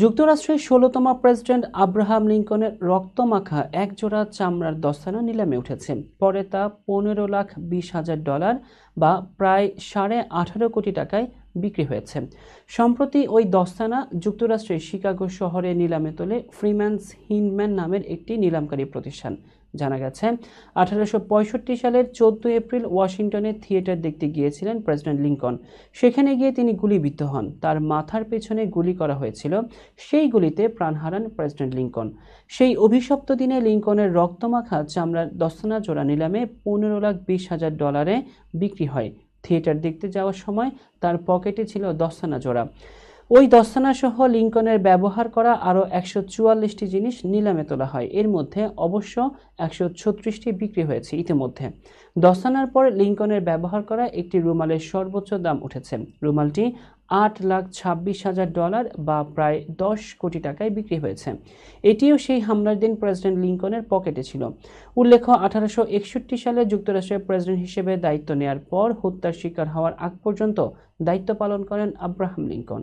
যুক্তরাষ্ট্রের ১৬তম president Abraham লিঙ্কনের রক্তমাখা একজোড়া চামড়ার দস্তানা নিলামে উঠেছে। পরে তা $১৫,২০,০০০ বা প্রায় ১৮.৫ কোটি টাকায় বিক্রি হয়েছে। সম্প্রতি ওই দস্তানা যুক্তরাষ্ট্রের শিকাগো শহরে নিলামে তোলে ফ্রিম্যানস হিন্ডম্যান নামের একটি নিলামকারী প্রতিষ্ঠান। জানা গেছে, ১৮৬৫ সালের ১৪ এপ্রিল ওয়াশিংটনে থিয়েটার দেখতে গিয়েছিলেন প্রেসিডেন্ট লিঙ্কন। সেখানে গিয়ে তিনি গুলিবিদ্ধ হন। তার মাথার পেছনে গুলি করা হয়েছিল। সেই গুলিতে প্রাণ হারান প্রেসিডেন্ট লিঙ্কন। সেই অভিশপ্ত দিনে লিঙ্কনের রক্তমাখা চামড়ার দস্তানা জোড়া নিলামে $১৫,২০,০০০ বিক্রি হয়। থিয়েটার দেখতে যাওয়ার সময় তার পকেটে ছিল দস্তানা জোড়া। ওই দস্তানাসহ লিঙ্কনের ব্যবহার করা আরও ১৪৪টি জিনিস নিলামে তোলা হয়। এর মধ্যে অবশ্য ১৩৬টি বিক্রি হয়েছে ইতিমধ্যে। দস্তানার পর লিঙ্কনের ব্যবহার করা একটি রুমালের সর্বোচ্চ দাম উঠেছে। রুমালটি $৮,২৬,০০০ বা প্রায় ১০ কোটি টাকায় বিক্রি হয়েছে। এটিও সেই হামলার দিন প্রেসিডেন্ট লিঙ্কনের পকেটে ছিল। উল্লেখ্য, ১৮৬১ সালে যুক্তরাষ্ট্রের প্রেসিডেন্ট হিসেবে দায়িত্ব নেয়ার পর হত্যার শিকার হওয়ার আগ পর্যন্ত দায়িত্ব পালন করেন আব্রাহাম লিঙ্কন।